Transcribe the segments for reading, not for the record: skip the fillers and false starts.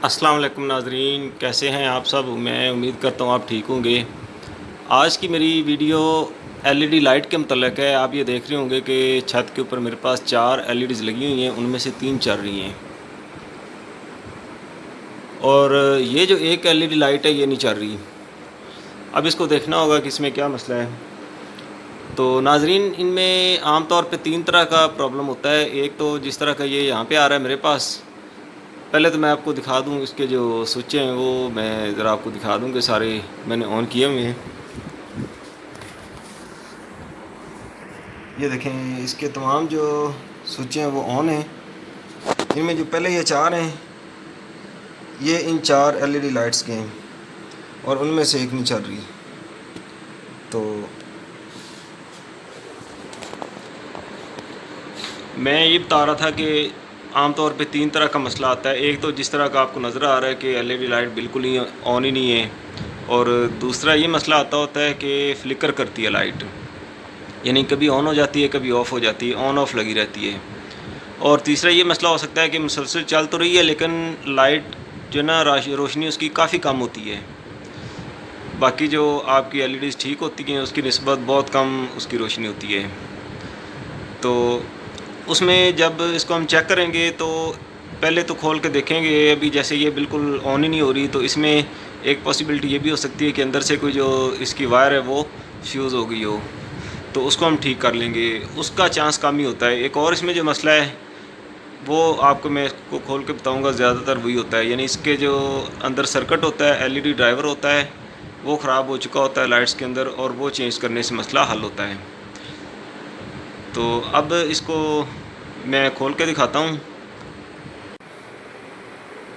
अस्सलाम वालेकुम नाज़रीन, कैसे हैं आप सब। मैं उम्मीद करता हूँ आप ठीक होंगे। आज की मेरी वीडियो एलईडी लाइट के मतलब है। आप ये देख रहे होंगे कि छत के ऊपर मेरे पास 4 एलईडीज़ लगी हुई हैं, उनमें से 3 चल रही हैं और ये जो एक एलईडी लाइट है ये नहीं चल रही। अब इसको देखना होगा कि इसमें क्या मसला है। तो नाज़रीन, इनमें आम तौर पे 3 तरह का प्रॉब्लम होता है। एक तो जिस तरह का ये यहाँ पे आ रहा है मेरे पास, पहले तो मैं आपको दिखा दूँ इसके जो स्विच हैं वो मैं ज़रा आपको दिखा दूँ कि सारे मैंने ऑन किए हुए हैं। ये देखें, इसके तमाम जो स्विच हैं वो ऑन हैं। इनमें जो पहले ये 4 हैं ये इन 4 एलईडी लाइट्स के हैं और उनमें से एक नहीं चल रही। तो मैं ये बता रहा था कि आम तौर पे 3 तरह का मसला आता है। एक तो जिस तरह का आपको नज़र आ रहा है कि एलईडी लाइट बिल्कुल ही ऑन ही नहीं है, और दूसरा ये मसला आता होता है कि फ्लिकर करती है लाइट, यानी कभी ऑन हो जाती है कभी ऑफ़ हो जाती है, ऑन ऑफ़ लगी रहती है। और तीसरा ये मसला हो सकता है कि मुसलसल चल तो रही है लेकिन लाइट जो ना रोशनी उसकी काफ़ी कम होती है। बाकी जो आपकी एलईडीज़ ठीक होती हैं उसकी निस्बत बहुत कम उसकी रोशनी होती है। तो उसमें जब इसको हम चेक करेंगे तो पहले तो खोल के देखेंगे। अभी जैसे ये बिल्कुल ऑन ही नहीं हो रही, तो इसमें एक पॉसिबिलिटी ये भी हो सकती है कि अंदर से कोई जो इसकी वायर है वो फ्यूज़ हो गई हो, तो उसको हम ठीक कर लेंगे। उसका चांस कम ही होता है। एक और इसमें जो मसला है वो आपको मैं इसको खोल के बताऊंगा, ज़्यादातर वही होता है, यानी इसके जो अंदर सर्किट होता है, एलईडी ड्राइवर होता है, वो ख़राब हो चुका होता है लाइट्स के अंदर, और वो चेंज करने से मसला हल होता है। तो अब इसको मैं खोल के दिखाता हूँ।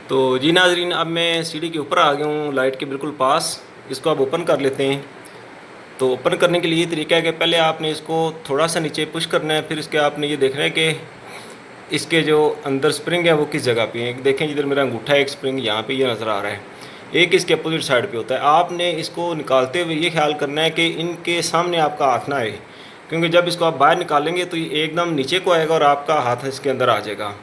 तो जी नाज़रीन, अब मैं सीढ़ी के ऊपर आ गया हूँ, लाइट के बिल्कुल पास। इसको अब ओपन कर लेते हैं। तो ओपन करने के लिए ये तरीका है कि पहले आपने इसको थोड़ा सा नीचे पुश करना है, फिर इसके आपने ये देखना है कि इसके जो अंदर स्प्रिंग है वो किस जगह पे है। देखें जिधर मेरा अंगूठा है, एक स्प्रिंग यहाँ पे ये नज़र आ रहा है, एक इसके अपोजिट साइड पे होता है। आपने इसको निकालते हुए ये ख्याल करना है कि इनके सामने आपका हाथ ना आए, क्योंकि जब इसको आप बाहर निकालेंगे तो ये एकदम नीचे को आएगा और आपका हाथ इसके अंदर आ जाएगा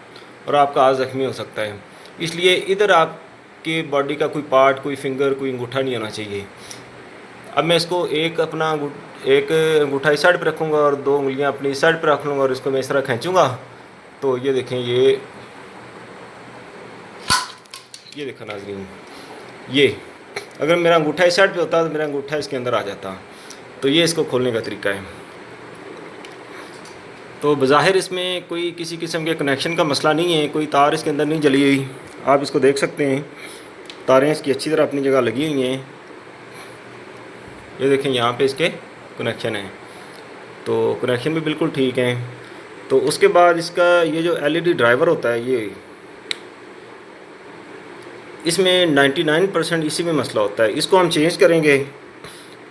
और आपका हाथ ज़ख्मी हो सकता है। इसलिए इधर आपके बॉडी का कोई पार्ट, कोई फिंगर, कोई अंगूठा नहीं आना चाहिए। अब मैं इसको एक अंगूठा इस साइड पर रखूँगा और 2 उंगलियाँ अपनी इस साइड पर रख लूँगा और इसको मैं इस तरह खींचूँगा। तो ये देखें, ये देखा नाज़रीन, ये अगर मेरा अंगूठा इस साइड पे होता तो मेरा अंगूठा इसके अंदर आ जाता। तो ये इसको खोलने का तरीका है। तो बज़ाहिर इसमें कोई किसी किस्म के कनेक्शन का मसला नहीं है, कोई तार इसके अंदर नहीं जली हुई। आप इसको देख सकते हैं, तारें इसकी अच्छी तरह अपनी जगह लगी हुई हैं। ये देखें यहाँ पे इसके कनेक्शन है, तो कनेक्शन भी बिल्कुल ठीक है। तो उसके बाद इसका ये जो एलईडी ड्राइवर होता है, ये इसमें 99% इसी में मसला होता है। इसको हम चेंज करेंगे।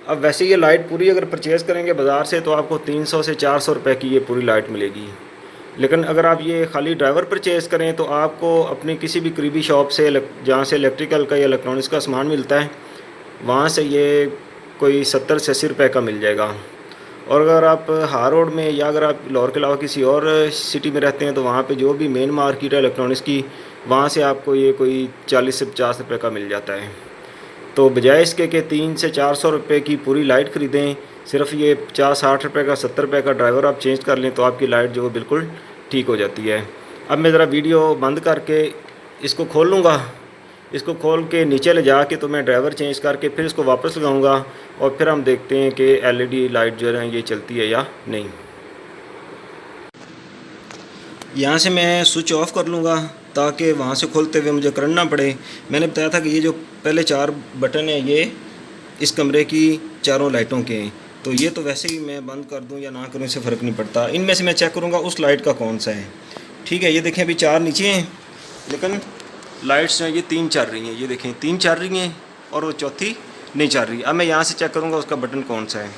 अब वैसे ये लाइट पूरी अगर परचेज़ करेंगे बाज़ार से तो आपको 300 से 400 रुपए की ये पूरी लाइट मिलेगी। लेकिन अगर आप ये खाली ड्राइवर परचेज़ करें तो आपको अपनी किसी भी करीबी शॉप से, जहाँ से इलेक्ट्रिकल का या इलेक्ट्रॉनिक्स का सामान मिलता है, वहाँ से ये कोई 70 से 80 रुपए का मिल जाएगा। और अगर आप हार रोड में या अगर आप लाहौर के अलावा किसी और सिटी में रहते हैं तो वहाँ पे जो भी मेन मार्केट है इलेक्ट्रॉनिक्स की, वहाँ से आपको ये कोई 40 से 50 रुपये का मिल जाता है। तो बजाय इसके कि 300 से 400 रुपये की पूरी लाइट ख़रीदें, सिर्फ ये 50-60 रुपये का, 70 रुपये का ड्राइवर आप चेंज कर लें तो आपकी लाइट जो बिल्कुल ठीक हो जाती है। अब मैं ज़रा वीडियो बंद करके इसको खोल लूँगा। इसको खोल के नीचे ले जा के तो मैं ड्राइवर चेंज करके फिर इसको वापस लगाऊंगा और फिर हम देखते हैं कि एलईडी लाइट जो है ये चलती है या नहीं। यहाँ से मैं स्विच ऑफ कर लूँगा ताकि वहाँ से खोलते हुए मुझे करंट ना पड़े। मैंने बताया था कि ये जो पहले 4 बटन हैं ये इस कमरे की चारों लाइटों के हैं। तो ये तो वैसे ही मैं बंद कर दूँ या ना करूँ इससे फ़र्क नहीं पड़ता। इनमें से मैं चेक करूँगा उस लाइट का कौन सा है। ठीक है, ये देखें अभी 4 नीचे हैं लेकिन लाइट्स जो हैं ये 3 चल रही हैं। ये देखें 3 चल रही हैं और वो चौथी नहीं चल रही। अब मैं यहाँ से चेक करूँगा उसका बटन कौन सा है।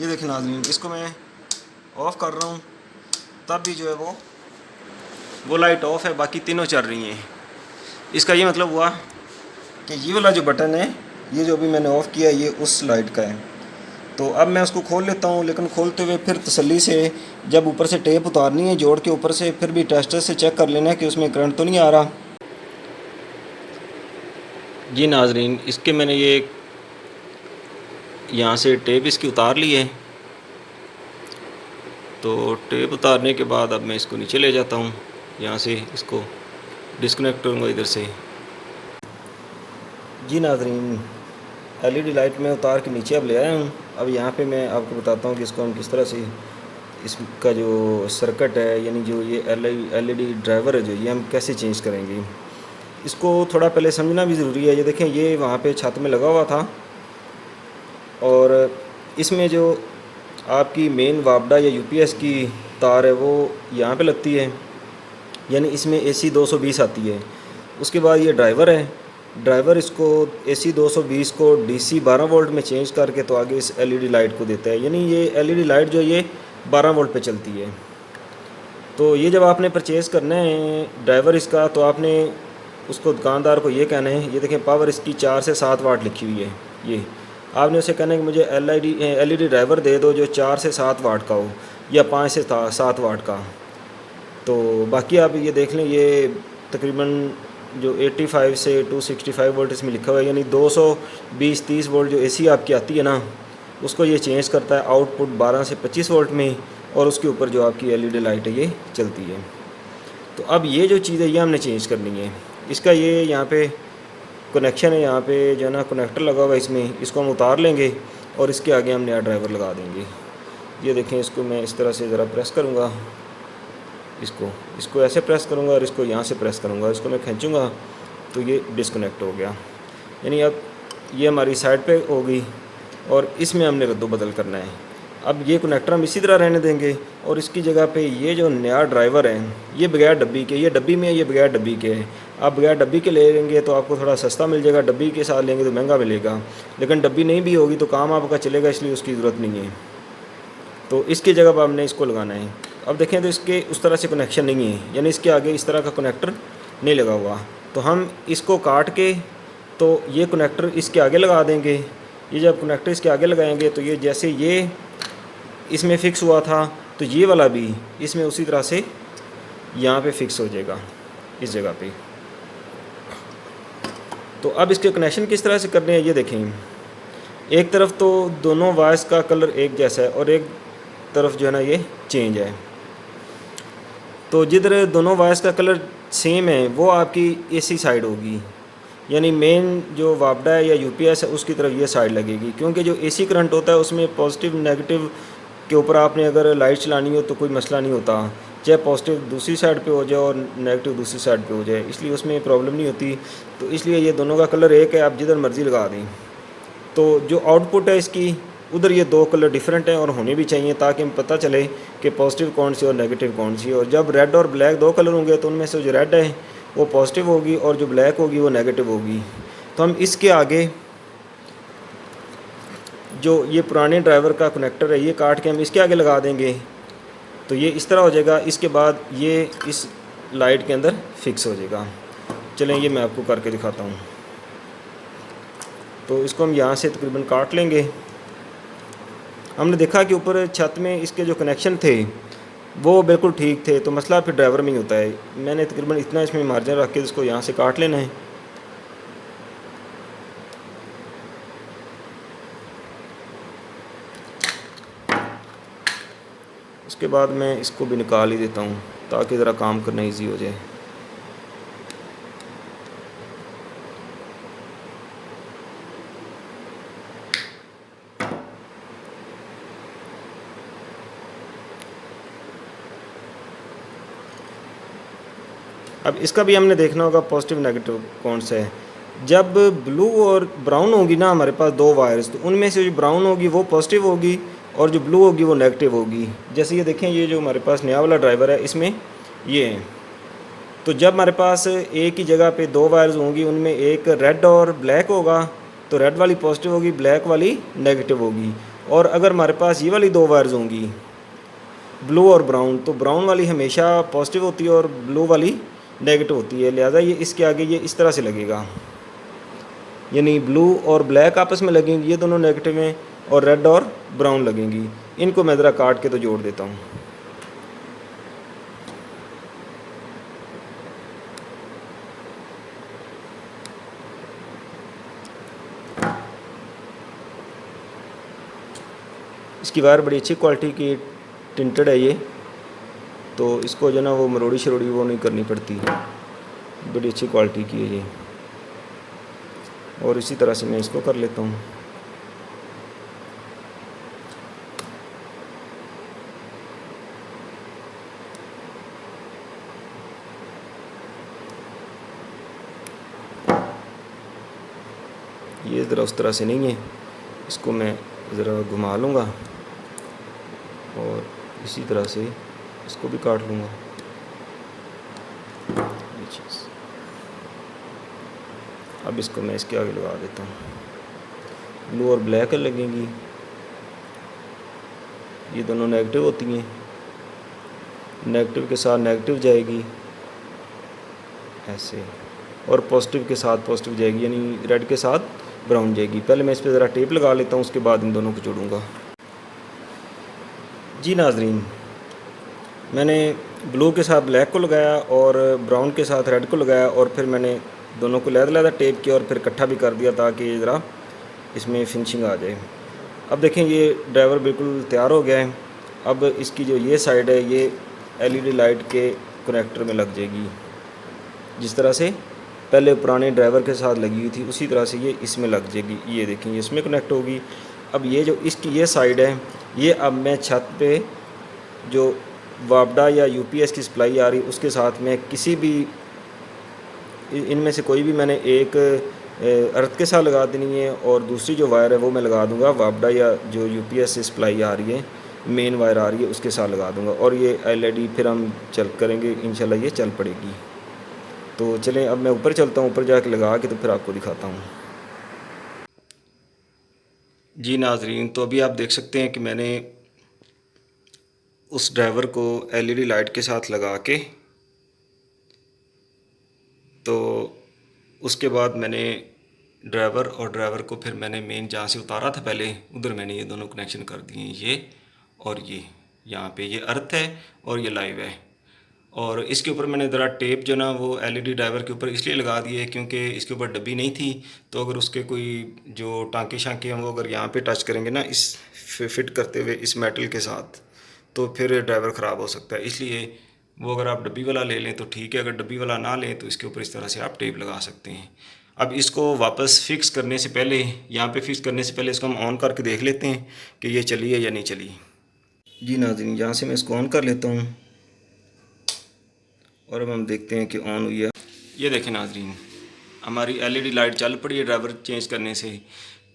ये देखें नाज़रीन, इसको मैं ऑफ़ कर रहा हूँ तब भी जो है वो लाइट ऑफ़ है, बाकी तीनों चल रही हैं। इसका ये मतलब हुआ कि ये वाला जो बटन है, ये जो अभी मैंने ऑफ़ किया है, ये उस लाइट का है। तो अब मैं उसको खोल लेता हूँ, लेकिन खोलते हुए फिर तसल्ली से जब ऊपर से टेप उतारनी है जोड़ के ऊपर से, फिर भी टेस्टर से चेक कर लेना है कि उसमें करंट तो नहीं आ रहा। जी नाजरीन, इसके मैंने ये यहाँ से टेप इसकी उतार ली है। तो टेप उतारने के बाद अब मैं इसको नीचे ले जाता हूँ, यहाँ से इसको डिस्कनेक्ट करूँगा इधर से। जी नाजरीन, एलईडी लाइट में उतार के नीचे अब ले आया हूँ। अब यहाँ पे मैं आपको बताता हूँ कि इसको हम किस तरह से, इसका जो सर्किट है यानी जो ये एलईडी ड्राइवर है जो, ये हम कैसे चेंज करेंगे। इसको थोड़ा पहले समझना भी ज़रूरी है। ये देखें, ये वहाँ पे छत में लगा हुआ था और इसमें जो आपकी मेन वापडा या यूपीएस की तार है वो यहाँ पे लगती है, यानी इसमें AC 220 आती है। उसके बाद ये ड्राइवर है, ड्राइवर इसको AC 220 को DC 12 वोल्ट में चेंज करके तो आगे इस एलईडी लाइट को देता है, यानी ये एलईडी लाइट जो ये 12 वोल्ट पे चलती है। तो ये जब आपने परचेज़ करना है ड्राइवर इसका, तो आपने उसको दुकानदार को ये कहना है, ये देखें पावर इसकी 4 से 7 वाट लिखी हुई है, ये आपने उसे कहना है कि मुझे एलईडी ड्राइवर दे दो जो 4 से 7 वाट का हो या 5 से 7 वाट का। तो बाकी आप ये देख लें, ये तकरीबन जो 85 से 265 वोल्ट इसमें लिखा हुआ है, यानी 220-30 वोल्ट जो AC आपकी आती है ना, उसको ये चेंज करता है आउटपुट 12 से 25 वोल्ट में, और उसके ऊपर जो आपकी एलईडी लाइट है ये चलती है। तो अब ये जो चीज़ है ये हमने चेंज करनी है। इसका ये यहाँ पे कनेक्शन है, यहाँ पे जो है ना कनेक्टर लगा हुआ है इसमें, इसको हम उतार लेंगे और इसके आगे हम नया ड्राइवर लगा देंगे। ये देखें, इसको मैं इस तरह से ज़रा प्रेस करूँगा, इसको ऐसे प्रेस करूँगा और इसको यहाँ से प्रेस करूँगा, इसको मैं खींचूँगा तो ये डिस्कनेक्ट हो गया। यानी अब ये हमारी साइड पे होगी और इसमें हमने रद्दो बदल करना है। अब ये कनेक्टर हम इसी तरह रहने देंगे और इसकी जगह पे ये जो नया ड्राइवर है ये बगैर डब्बी के, ये डब्बी में है, ये बगैर डब्बी के है। आप बगैर डब्बी के ले लेंगे तो आपको थोड़ा सस्ता मिल जाएगा, डब्बी के साथ लेंगे तो महंगा मिलेगा, लेकिन डब्बी नहीं भी होगी तो काम आपका चलेगा, इसलिए उसकी ज़रूरत नहीं है। तो इसकी जगह पर हमने इसको लगाना है। अब देखें तो इसके उस तरह से कनेक्शन नहीं है, यानी इसके आगे इस तरह का कनेक्टर नहीं लगा हुआ। तो हम इसको काट के तो ये कनेक्टर इसके आगे लगा देंगे। ये जब कनेक्टर इसके आगे लगाएंगे तो ये जैसे ये इसमें फ़िक्स हुआ था तो ये वाला भी इसमें उसी तरह से यहाँ पे फ़िक्स हो जाएगा इस जगह पे। तो अब इसके कनेक्शन किस तरह से करने हैं ये देखें। एक तरफ तो दोनों वायर्स का कलर एक जैसा है और एक तरफ जो है ना ये चेंज है। तो जिधर दोनों वायर्स का कलर सेम है वो आपकी AC साइड होगी, यानी मेन जो वापडा है या यूपीएस है उसकी तरफ ये साइड लगेगी, क्योंकि जो AC करंट होता है उसमें पॉजिटिव नेगेटिव के ऊपर आपने अगर लाइट चलानी हो तो कोई मसला नहीं होता, चाहे पॉजिटिव दूसरी साइड पे हो जाए और नेगेटिव दूसरी साइड पे हो जाए, इसलिए उसमें प्रॉब्लम नहीं होती। तो इसलिए ये दोनों का कलर एक है, आप जिधर मर्ज़ी लगा दें। तो जो आउटपुट है इसकी उधर ये दो कलर डिफरेंट हैं और होने भी चाहिए, ताकि हमें पता चले कि पॉजिटिव कौन सी और नेगेटिव कौन सी है। और जब रेड और ब्लैक दो कलर होंगे तो उनमें से जो रेड है वो पॉजिटिव होगी और जो ब्लैक होगी वो नेगेटिव होगी। तो हम इसके आगे जो ये पुराने ड्राइवर का कनेक्टर है ये काट के हम इसके आगे लगा देंगे तो ये इस तरह हो जाएगा। इसके बाद ये इस लाइट के अंदर फिक्स हो जाएगा। चलें ये मैं आपको करके दिखाता हूँ। तो इसको हम यहाँ से तकरीबन काट लेंगे। हमने देखा कि ऊपर छत में इसके जो कनेक्शन थे वो बिल्कुल ठीक थे, तो मसला फिर ड्राइवर में ही होता है। मैंने तकरीबन इतना इसमें मार्जिन रख के इसको यहाँ से काट लेना है। उसके बाद मैं इसको भी निकाल ही देता हूँ ताकि ज़रा काम करना इजी हो जाए। अब इसका भी हमने देखना होगा पॉजिटिव नेगेटिव कौन सा है। जब ब्लू और ब्राउन होगी ना हमारे पास दो वायर्स, तो उनमें से जो ब्राउन होगी वो पॉजिटिव होगी और जो ब्लू होगी वो नेगेटिव होगी। जैसे ये देखें, ये जो हमारे पास नया वाला ड्राइवर है इसमें ये है। तो जब हमारे पास एक ही जगह पे दो वायर्स होंगी, उनमें एक रेड और ब्लैक होगा तो रेड वाली पॉजिटिव होगी, ब्लैक वाली नेगेटिव होगी। और अगर हमारे पास ये वाली दो वायर्स होंगी ब्लू और ब्राउन, तो ब्राउन वाली हमेशा पॉजिटिव होती है और ब्लू वाली नेगेटिव होती है। लिहाजा ये इसके आगे ये इस तरह से लगेगा, यानी ब्लू और ब्लैक आपस में लगेंगे, ये दोनों नेगेटिव हैं और रेड और ब्राउन लगेंगी। इनको मैं ज़रा काट के तो जोड़ देता हूँ। इसकी वायर बड़ी अच्छी क्वालिटी की टिंटेड है ये, तो इसको जो ना वो मरोड़ी शरोड़ी वो नहीं करनी पड़ती, बड़ी अच्छी क्वालिटी की है ये। और इसी तरह से मैं इसको कर लेता हूँ। ये ज़रा उस तरह से नहीं है, इसको मैं ज़रा घुमा लूँगा और इसी तरह से इसको भी काट लूँगा ये चीज़। अब इसको मैं इसके आगे लगा देता हूँ। ब्लू और ब्लैक लगेंगी, ये दोनों नेगेटिव होती हैं, नेगेटिव के साथ नेगेटिव जाएगी ऐसे, और पॉजिटिव के साथ पॉजिटिव जाएगी, यानी रेड के साथ ब्राउन जाएगी। पहले मैं इस पर ज़रा टेप लगा लेता हूँ, उसके बाद इन दोनों को जोड़ूँगा। जी नाज़रीन, मैंने ब्लू के साथ ब्लैक को लगाया और ब्राउन के साथ रेड को लगाया, और फिर मैंने दोनों को लहदा टेप किया और फिर इकट्ठा भी कर दिया ताकि ज़रा इसमें फिनिशिंग आ जाए। अब देखें ये ड्राइवर बिल्कुल तैयार हो गया है। अब इसकी जो ये साइड है ये एलईडी लाइट के कनेक्टर में लग जाएगी, जिस तरह से पहले पुराने ड्राइवर के साथ लगी हुई थी उसी तरह से ये इसमें लग जाएगी। ये देखें ये इसमें कनेक्ट होगी। अब ये जो इसकी ये साइड है, ये अब मैं छत पे जो वापडा या यूपीएस की सप्लाई आ रही उसके साथ में किसी भी इनमें से कोई भी मैंने एक अर्थ के साथ लगा देनी है, और दूसरी जो वायर है वो मैं लगा दूंगा वापडा या जो यूपीएस से सप्लाई आ रही है, मेन वायर आ रही है उसके साथ लगा दूंगा, और ये एलईडी फिर हम चल करेंगे इंशाल्लाह, ये चल पड़ेगी। तो चलें अब मैं ऊपर चलता हूँ, ऊपर जाके लगा के तो फिर आपको दिखाता हूँ। जी नाज़रीन, तो अभी आप देख सकते हैं कि मैंने उस ड्राइवर को एलईडी लाइट के साथ लगा के, तो उसके बाद मैंने ड्राइवर को फिर मैंने मेन जहाँ से उतारा था पहले उधर मैंने ये दोनों कनेक्शन कर दिए, ये और ये यहाँ पे ये अर्थ है और ये लाइव है। और इसके ऊपर मैंने ज़रा टेप जो ना वो एलईडी ड्राइवर के ऊपर इसलिए लगा दिए क्योंकि इसके ऊपर डब्बी नहीं थी, तो अगर उसके कोई जो टाँके शाँके हैं वो अगर यहाँ पे टच करेंगे ना इस फिट करते हुए इस मेटल के साथ, तो फिर ड्राइवर ख़राब हो सकता है। इसलिए वो अगर आप डब्बी वाला ले लें तो ठीक है, अगर डब्बी वाला ना लें तो इसके ऊपर इस तरह से आप टेप लगा सकते हैं। अब इसको वापस फिक्स करने से पहले, यहाँ पे फिक्स करने से पहले इसको हम ऑन करके देख लेते हैं कि ये चली है या नहीं चली। जी नाज़रीन, यहाँ से मैं इसको ऑन कर लेता हूँ और अब हम देखते हैं कि ऑन हुई है। ये देखें नाज़रीन, हमारी एलईडी लाइट चल पड़ी है ड्राइवर चेंज करने से।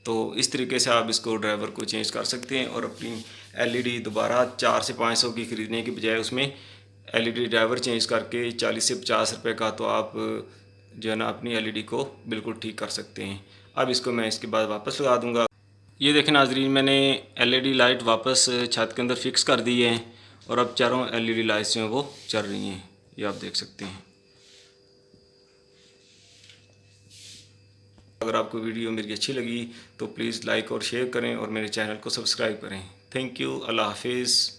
तो इस तरीके से आप इसको ड्राइवर को चेंज कर सकते हैं और अपनी एलईडी दोबारा 400 से 500 की ख़रीदने की बजाय उसमें एलईडी ड्राइवर चेंज करके 40 से 50 रुपये का तो आप जो है ना अपनी एलईडी को बिल्कुल ठीक कर सकते हैं। अब इसको मैं इसके बाद वापस लगा दूँगा। ये देखें नाज़रीन, मैंने एलईडी लाइट वापस छत के अंदर फिक्स कर दी है और अब चारों एलईडी लाइट्स जो हैं वो चल रही हैं, ये आप देख सकते हैं। अगर आपको वीडियो मेरी अच्छी लगी तो प्लीज़ लाइक और शेयर करें और मेरे चैनल को सब्सक्राइब करें। थैंक यू, अल्लाह हाफिज़।